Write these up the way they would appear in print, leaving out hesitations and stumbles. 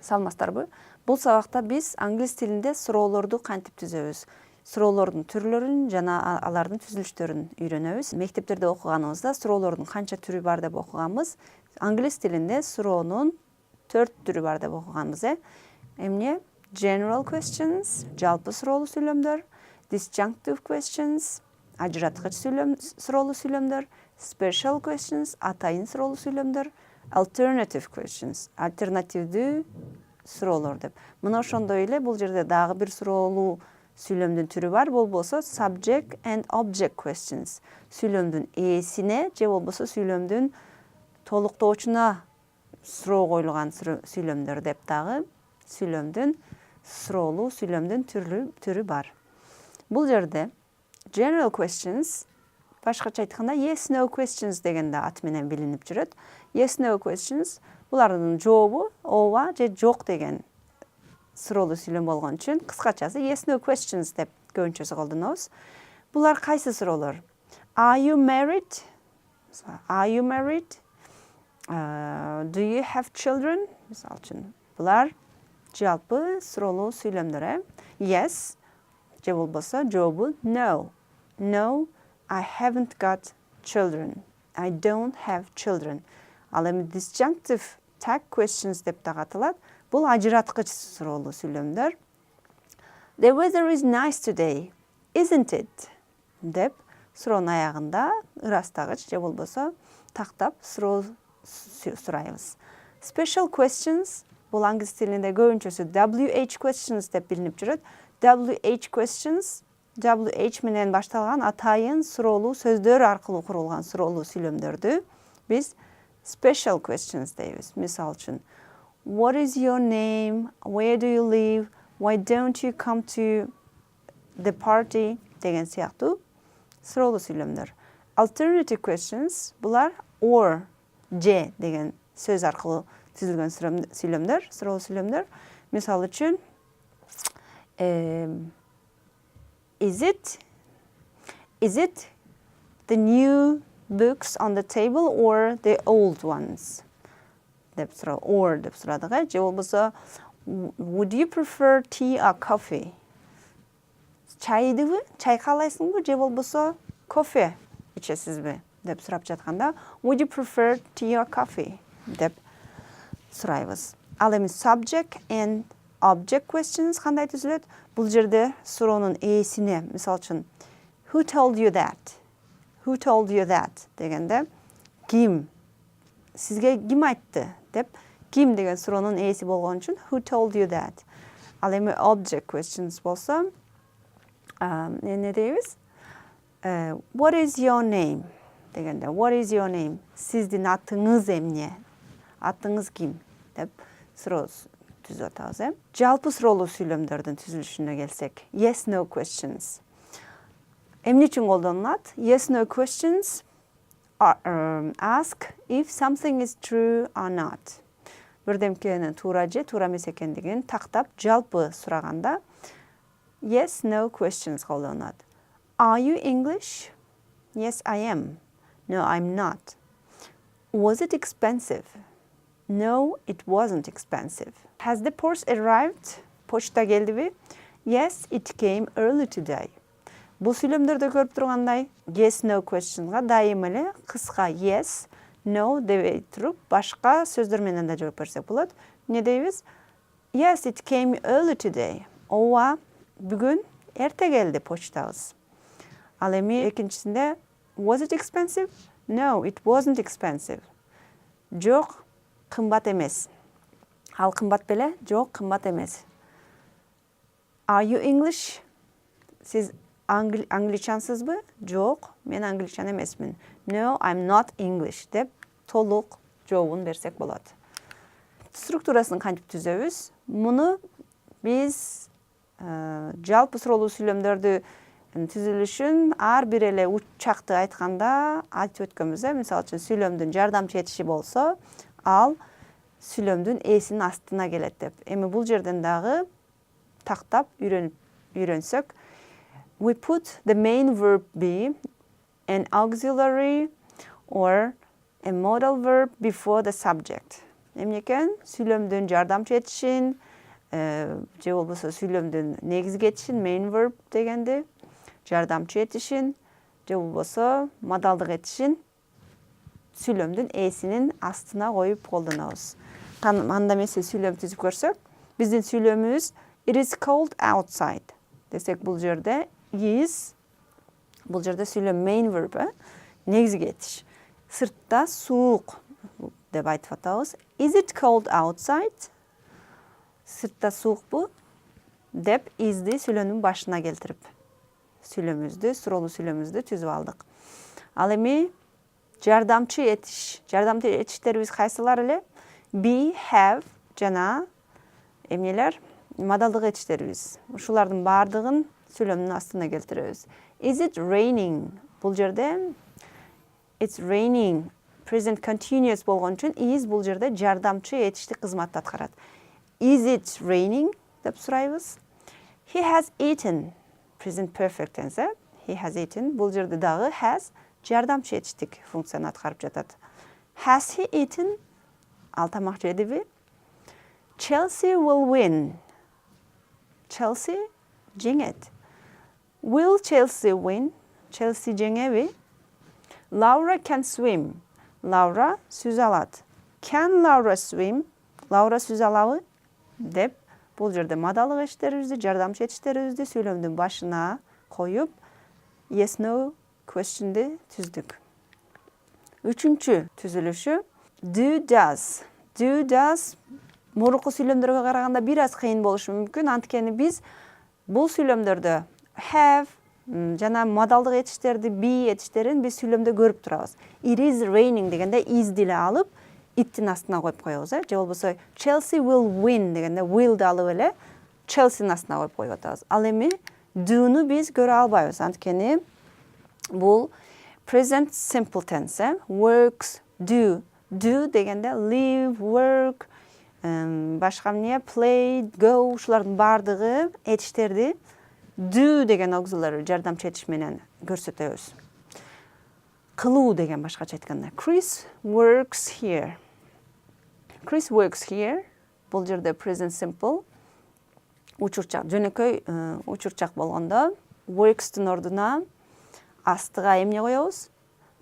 Салмастарбы? Бул сабакта биз англис тилинде суроолорду кантип түзөбүз? Суроолордун түрлөрүн жана алардын түзүлүштөрүн үйрөнөбүз. Мектептерде окуганыбызда суроолордун канча түрү бар деп окуганбыз. Англис тилинде суроонун 4 түрү бар деп окуганбыз, Эмне? General questions, жалпы суроолуу сүйлөмдөр, disjunctive questions, ажыраткыч суроолуу сүйлөмдөр, special questions, атайын суроолуу сүйлөмдөр, alternative questions, альтернативдүү суроолор деп. Мына ошондой эле бул жерде дагы бир суроолуу сүйлөмдүн түрү бар, болбосо subject and object questions. Сүйлөмдүн ээсине же болбосо сүйлөмдүн толуктоочуна суроо коюлган сүйлөмдөр деп дагы сүйлөмдүн суроолуу сүйлөмдүн түрү бар. Бул жерде general questions, башкача айтканда yes no questions деген да ат менен билинип жүрөт. Yes no questions булардын жообу ооба же жок деген суроолуу сүйлөм болгон үчүн кыскачасы yes no questions деп көбүнчөсү колдонобуз. Булар кайсы суроолор? Are you married? Are you married? Do you have children? Мисал үчүн булар жалпы суроолуу сүйлөмдөр. Yes же болбосо жообу no. No, I haven't got children. I don't have children. Ал эми disjunctive tag questions деп дагы аталат. Бул ажыраткыч суроолуу сүйлөмдөр. The weather is nice today, isn't it? Деп суроонун аягында ырастагыч же болбосо тактап суроо сурайбыз. Special questions бул англис тилинде көбүнчөсү WH questions деп билинип жүрөт. WH questions WH менен башталган атайын суроолуу сөздөр аркылуу курулган суроолуу сүйлөмдөрдү биз special questions дейбиз. Мисал үчүн What is your name? Where do you live? Why don't you come to the party? Деген сыяктуу суроолуу сүйлөмдөр. Alternative questions булар or же деген сөз аркылуу түзүлгөн сүйлөмдөр, суроолуу сүйлөмдөр. Мисал үчүн Is it the new books on the table or the old ones? Деп суроо, or деп сурадыгы. Же болбосо Would you prefer tea or coffee? Чайдыбы? Чай каалайсыңбы? Же болбосо кофе ичесизби? Деп сурап жатканда Would you prefer tea or coffee? Деп сурайбыз. Ал эми subject and object questions кандай түзүлөт? Бул жерде суроонун ээсине, мисал үчүн Who told you that? Who told you that? Дегенде ким? Сизге ким айтты? Деп ким деген суроонун ээси болгон үчүн Who told you that? Ал эми object questions болсо эмне дейбиз? What is your name? Дегенде What is your name? Сиздин атыңыз эмне? Атыңыз ким? Деп суроо түзүп атабыз. Жалпы суроолуу сүйлөмдөрдүн түзүлүшүнө келсек, yes no questions. Эмне үчүн колдонулат? Yes no questions ask if something is true or not. Бирдемкени туура же туура эмес экендигин тактап жалпы сураганда yes no questions колдонулат. Are you English? Yes, I am. No, I'm not. Was it expensive? No, it wasn't expensive. Has the post arrived? Почта келдиби? Yes, it came early today. Бул сүйлөмдөрдө көрүп тургандай, yes, no questionга дайым эле кыска yes, no дебей туруп, башка сөздөр менен да жооп берсек болот. Эмне дейбиз? Yes, it came early today. Ооба, бүгүн эрте келди почтабыз. Ал эми экинчисинде was it expensive? No, it wasn't expensive. Жок, кымбат эмес. Ал кымбат беле? Жок, кымбат эмес. Are you English? Сиз англичансызбы? Жок, мен англичан эмесмин. No, I'm not English деп толук жообун берсек болот. Структурасын кантип түзөбүз? Муну биз жалпы суроолуу сүйлөмдөрдү түзүлүшүн ар бир эле учакты айтканда айтып өткөнбүз. Мисалы үчүн сүйлөмдүн жардамчы этиши болсо, ал сүйлөмдүн ээсинин астына келет деп. Эми бул жерден дагы тактап үйрөнсөк, we put the main verb be, an auxiliary or a modal verb before the subject. эмне экен? Сүйлөмдүн жардамчы этишин, же болбосо сүйлөмдүн негизги этишин, main verb дегенди, жардамчы этишин, же болбосо модалдык этишин сүйлөмдүн эсинин астына коюп колдонобуз. Анда эмесе сүйлөм түзүп көрсөк, биздин сүйлөмүбүз it is cold outside десек, бул жерде is, бул жерде сүйлөм main verb, негизги этиш. Сыртта суук деп айтып атабыз. Is it cold outside? Сыртта суукпу деп is'ди сүйлөмдүн башына келтирип, сүйлөмүбүздү, суроолуу сүйлөмүбүздү түзүп алдык. Ал эми жардамчы этиш. Жардамчы этиштерибиз кайсылар эле? Be, have жана эмнелер? Модалдык этиштерибиз. Ушулардын баардыгын сүйлөмдүн астына келтиребиз. Is it raining? Бул жерде it's raining present continuous болгон үчүн is бул жерде жардамчы этиштик кызматты аткарат. Is it raining деп сурайбыз. He has eaten present perfect tense. He has eaten бул жерде дагы has жардамчы этиштик функцияны аткарып жатат. Has he eaten? Ал тамак жедиби? Chelsea will win. Chelsea жеңет. Will Chelsea win? Chelsea жеңеби? Laura can swim. Laura сүзө алат. Can Laura swim? Laura сүзө алабы? Деп бул жерде модалдык этиштерибизди, жардамчы этиштерибизди сүйлөмдүн башына коюп, yes no question'ди түздүк. Үчүнчү түзүлүшү do does. Do does мурунку сүйлөмдөргө караганда бир аз кыйын болушу мүмкүн. Анткени биз бул сүйлөмдөрдө have жана модалдык этиштерди, be этиштерин биз сүйлөмдө көрүп турабыз. It is raining дегенде is деле алып, ittин астына коюп коебуз, же болбосо Chelsea will win дегенде will'ди алып эле Chelsea'нин астына коюп коюп атабыз. Ал эми do'ну биз көрө албайбыз. Анткени бул present simple tense, works, do. Do дегенде live, work, башка эмне, play, go, ушулардын баардыгы этиштерди do деген auxiliary жардамчы этиш менен көрсөтөбүз. Кылуу деген башкача айтканда. Chris works here. Chris works here. Бул жерде present simple. Учурчак, жөнөкөй учурчак болгондо works'тун ордуна астыга эмне коебуз?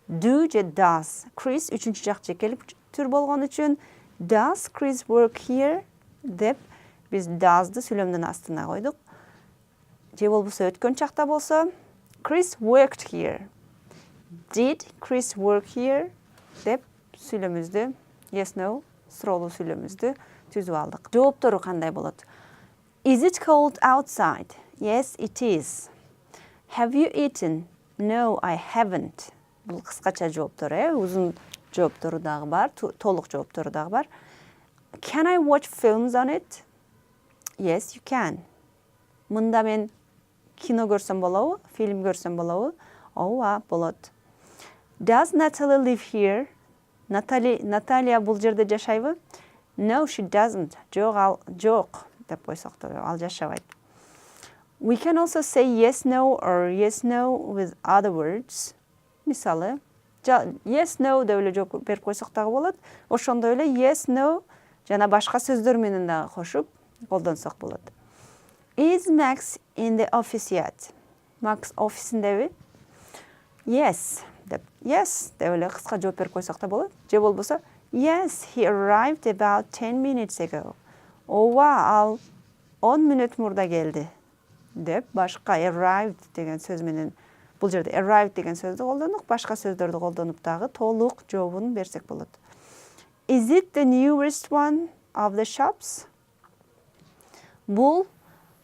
Do же does. Chris үчүнчү жак жекелик түр болгон үчүн does Chris work here деп биз does'ды сүйлөмдүн астына койдук. Же болбосо өткөн чакта болсо Chris worked here. Did Chris work here деп сүйлөмүздү yes no суроолуу сүйлөмүздү түзүп алдык. Жооптору кандай болот? Is it cold outside? Yes, it is. Have you eaten? No, I haven't. Бул кыскача жооптор, узун жооптору дагы бар, толук жооптору дагы бар. Can I watch films on it? Yes, you can. Мында мен кино көрсөм болобу? Фильм көрсөм болобу? Ооба, болот. Does Natalie live here? Наталья бул жерде жашайбы? No, she doesn't. Жок деп койсок да ал жашабайт. We can also say yes, no or yes, no with other words. Мисалы, yes, no деп эле жооп берип койсок дагы болот. Ошондой эле yes, no жана башка сөздөр менен дагы кошуп колдонсок болот. Is Max in the office yet? Max офисиндеби? Yes деп эле кыска жооп берип койсок да болот. Же болбосо yes, he arrived about 10 minutes ago. Ооба, ал 10 мүнөт мурда келди деп башка arrived деген сөз менен бул жерде arrived деген сөздү колдондук, башка сөздөрдү колдонуп дагы толук жообун берсек болот. Is it the newest one of the shops? Бул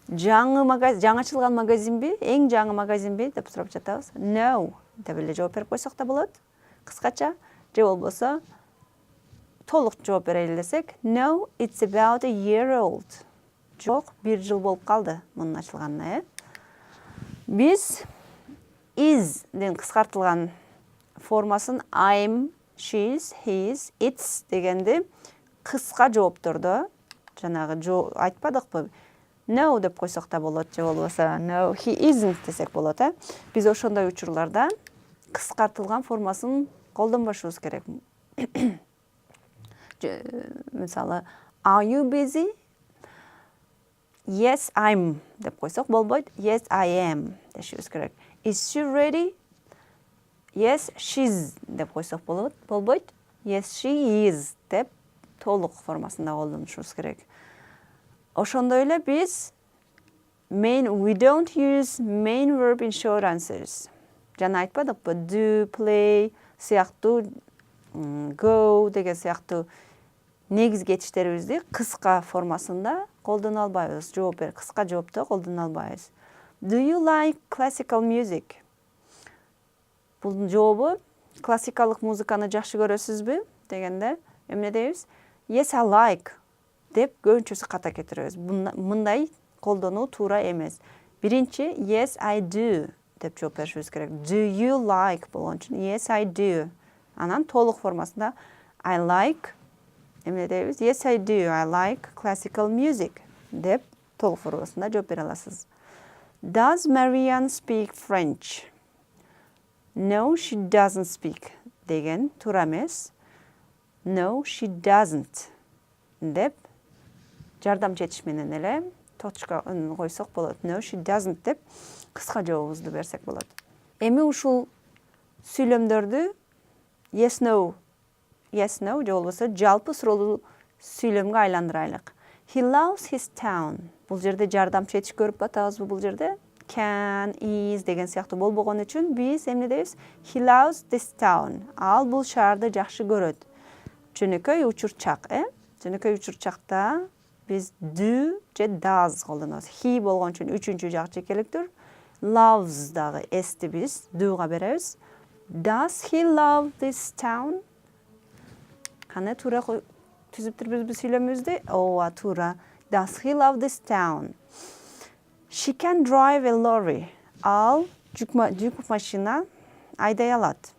жаңы ачылган магазинби, эң жаңы магазинби деп сурап жатабыз. No деп эле жооп берип койсок да болот. Кыскача, же болбосо толук жооп берели десек, no, it's about a year old. Жок, 1 жыл болуп калды мунун ачылганына, Биз is ден кыскартылган формасын I'm, she's, he's, it's дегенди кыска жооптордо жанагы айтпадыкпы? No деп койсок да болот, же болбосо no, he isn't десек болот, Биз ошондой учурларда кыскартылган формасын колдонбошубуз керек. Мысалы, are you busy? Yes, I'm деп қойсақ болбойды. Yes, I am дешіміз керек. Is she ready? Yes, she's деп қойсақ болбойды. Yes, she is деп толық формасында қолданышымыз керек. Ошондой эле biz we don't use main verb in short answers. Жана айтпадыкпы? Do, play сыяктуу, go деген сыяктуу негиз кетиштерибизди кыска формасында колдоно албайбыз. Кыска жоопто колдоно албайбыз. Do you like classical music? Бул жообу классикалык музыканы жакшы көрөсүзбү дегенде эмне дейбиз? Yes, I like деп көбүнчөсү ката кетиребиз. Мындай колдонуу туура эмес. Биринчи yes, I do деп жооп беришибиз керек. Do you like болгон үчүн yes, I do. Анан толук формасында I like эмне дейбиз? Yes, I do. I like classical music деп толук формасында жооп бере аласыз. Does Marianne speak French? No, she doesn't speak деген туура эмес. No, she doesn't деп жардам четиш менен эле точка койсок болот. No, she doesn't деп кыска жообубузду берсек болот. Эми ушул сүйлөмдөрдү yes, no же болбосо жалпы суроолуу сүйлөмгө айландырайлык. He loves his town. Бул жерде жардам четиш көрүп атабызбы бул жерде? Can, is деген сыяктуу болбогон үчүн биз эмне дейбиз? He loves this town. Ал бул шаарды жакшы көрөт. Жөнөкөй учурчак, Жөнөкөй учурчакта биз do же does колдонобуз. He болгон үчүн үчүнчү жак жекеликтир. Loves дагы s'ти биз do'га беребиз. Does he love this town? Кандай туура түзүптүрбүзбү сүйлөмүбүздү? Ооба, туура. Does he love this town? She can drive a lorry. Ал жүк машина айдай алат.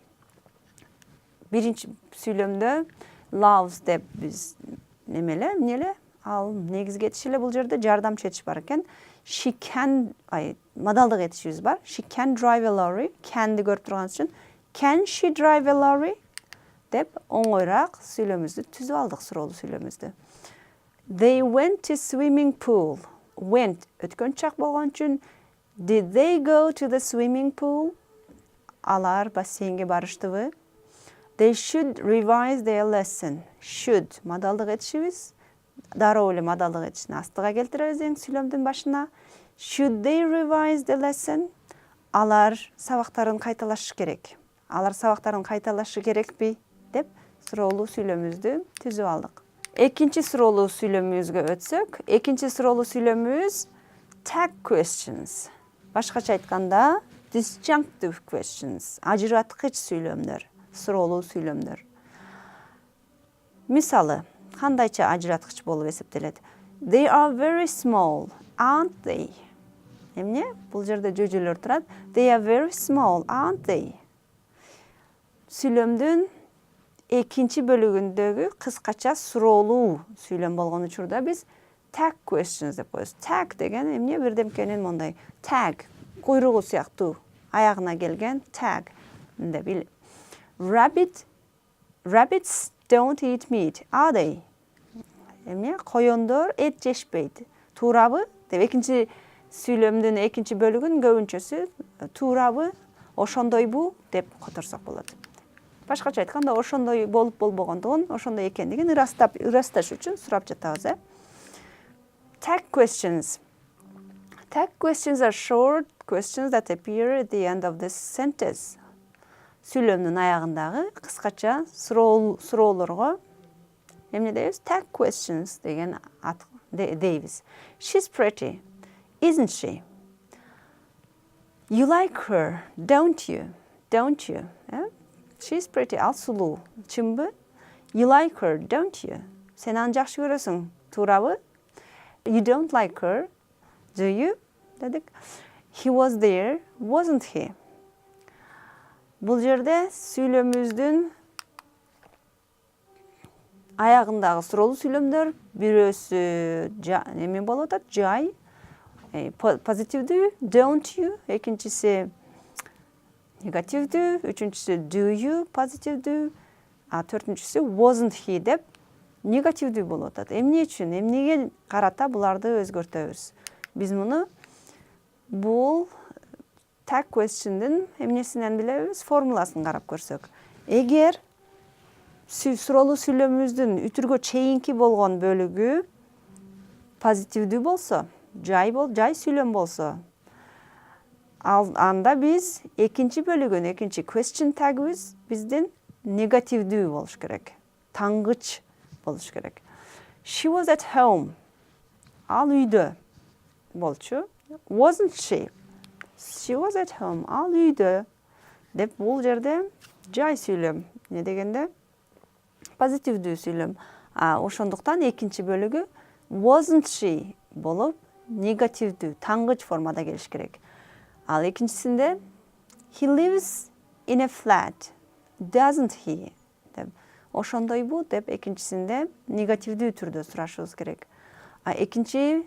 Биринчи сүйлөмдө loves деп биз эмнеле? Ал негиз кетиш эле бул жерде жардам четиш бар экен. She can, мадалдык этишибиз бар. She can drive a lorry. Can'ди көрүп турган үчүн can she drive a lorry? Деп оңойраак сүйлөмүздү түзүп алдык, суроолуу сүйлөмүздү. They went to swimming pool. Went өткөн чак болгон үчүн did they go to the swimming pool? Алар бассейнге барыштыбы? They should revise their lesson. Should мадалдык этишибиз. Дароо эле мадалдык этишин астыга келтиребиз сүйлөмдүн башына. Should they revise the lesson? Алар сабактарын кайталашы керек. Алар сабактарын кайталашы керекпи? Деп суроолуу сүйлөмүздү түзүп алдык. Экинчи суроолуу сүйлөмүбүзгө өтсөк, экинчи суроолуу сүйлөмүбүз tag questions. Башкача айтканда disjunctive questions. Ажыраткыч сүйлөмдөр, суроолуу сүйлөмдөр. Мисалы, кандайча ажыраткыч болуп эсептелет? They are very small, aren't they? Эмне? Бул жерде жөжөлөр турат. They are very small, aren't they? Сүйлөмдүн экинчи бөлүгүндөгү кыскача суроолуу сүйлөм болгон учурда биз tag questions деп коебуз. Tag деген эмне? Бирдемкенин мондай tag, куйругу сыяктуу аягына келген tag деп. Rabbits don't eat meat, are they? Эмне? Коёндор эт жешпейт. Туурабы? Деп экинчи сүйлөмдүн экинчи бөлүгүн көбүнчөсү туурабы, ошондойбу деп которсок болот. Башкача айтканда ошондой болуп болбогондугун, ошондой экендигин ырасташ үчүн сурап жатабыз. Tag questions. Tag questions are short questions that appear at the end of this sentence. Сүйлөмдүн аягындагы кыскача суроолорго эмне дейбиз? Tag questions деген ат дейбиз. She's pretty, isn't she? You like her, don't you? Don't you? She's pretty, ал сулуу. Чынбы? You like her, don't you? Сен аны жакшы көрөсүң, туурабы? You don't like her, do you? Дедик. He was there, wasn't he? Бул жерде сүйлөмүбүздүн аягындагы суроолуу сүйлөмдөр бирөөсү эме болуп атат, жай, позитивдүү, don't you, экинчиси негативдүү, үчүнчүсү do you, позитивдүү, төртүнчүсү wasn't he деп негативдүү болуп атат. Эмне үчүн? Эмнеге карата буларды өзгөртөбүз? Биз муну бул tag question'дын эмнесинен билебиз? Формуласын карап көрсөк. Эгер суроолуу сүйлөмүбүздүн үтүргө чейинки болгон бөлүгү позитивдүү болсо, жай сүйлөм болсо, анда биз экинчи бөлүгүн, экинчи question tag'ыбыз биздин негативдүү болуш керек. Таңгыч болуш керек. She was at home. Ал үйдө болчу. Wasn't she? She was at home. Ал үйдө. Деп бул жерде жай сүйлөм. Не дегенде? Позитивдүү сүйлөм. Ошондуктан экинчи бөлүгү wasn't she болуп, негативдүү, таңгыч формада келиш керек. Ал экинчисинде he lives in a flat. Doesn't he? Деп ошондойбу деп экинчисинде негативдүү түрдө сурашыбыз керек. Экинчи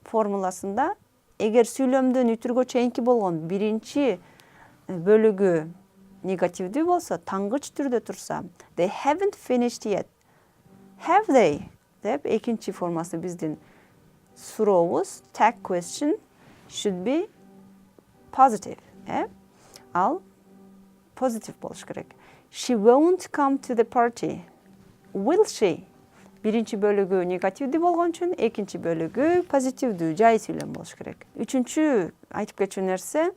формуласында эгер сүйлөмдүн үтүргө чейинки болгон биринчи бөлүгү негативдүү болсо, таңгыч түрдө турса, they haven't finished yet. Have they? Деп экинчи формасы биздин сурообуз tag question should be positive. Ал позитив болуш керек. She won't come to the party. Will she? Биринчи бөлүгү негативдүү болгон үчүн, экинчи бөлүгү позитивдүү, жай сүйлөм болуш керек. Үчүнчү айтып кетчү нерсе,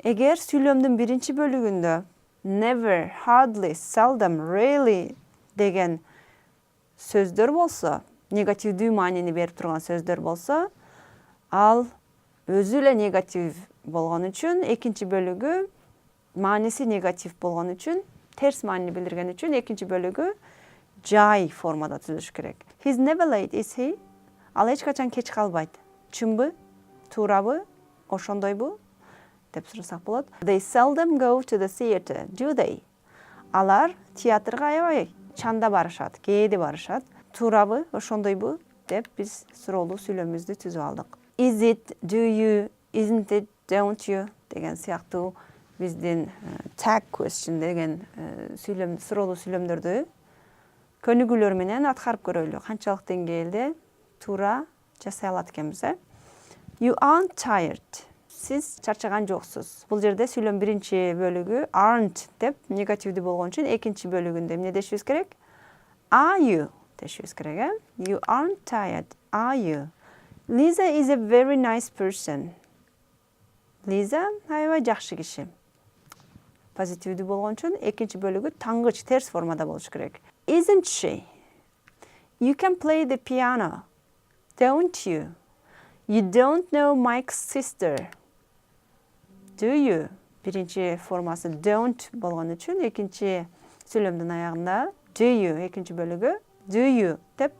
эгер сүйлөмдүн биринчи бөлүгүндө never, hardly, seldom, rarely деген сөздөр болсо, негативдүү маанини берип турган сөздөр болсо, ал өзү эле негатив болгон үчүн, экинчи бөлүгү мааниси негатив болгон үчүн, терс маанини билдирген үчүн экинчи бөлүгү жай формада түзүлүш керек. He's never late, is he? Ал эч качан кеч калбайт. Чынбы? Туурабы? Ошондойбу? Деп сурасак болот. They seldom go to the theater, do they? Алар театрга аябай чанда барышат, кээде барышат. Туурабы? Ошондойбу? Деп биз суроолуу сүйлөмүбүздү түзүп алдык. Is it, do you, isn't it, don't you? Деген сыяктуу биздин tag question деген суроолуу сүйлөмдөрдү көнүгүүлөр менен аткарып көрөлү. Канчалык деңгээлде туура жасай алат экенбиз, You aren't tired. Сиз чарчаган жоксуз. Бул жерде сүйлөм биринчи бөлүгү aren't деп негативдүү болгон үчүн экинчи бөлүгүндө эмне дешибиз керек? Are you дешибиз керек, You aren't tired. Are you? Lisa is a very nice person. Lisa аябай жакшы киши. Позитивдүү болгон үчүн экинчи бөлүгү таңгыч, терс формада болуш керек. Isn't she? You can play the piano, don't you? You don't know Mike's sister, do you? Биринчи формасы don't болгон үчүн экинчи сүйлөмдүн аягында do you, экинчи бөлүгү do you деп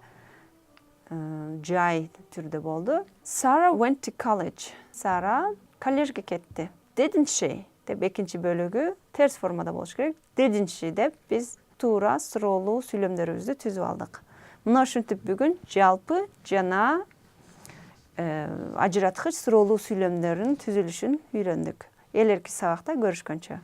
жай түрдө болду. Sarah went to college. Сара коллежге кетти. Didn't she? Деп экинчи бөлүгү терс формада болуш керек. Didn't she деп биз туура суроолуу сүйлөмдөрүбүздү түзүп алдык. Мына ушинтип бүгүн жалпы жана ажыраткыч суроолуу сүйлөмдөрдүн түзүлүшүн үйрөндүк. Элерки сабакта көрүшкөнчө.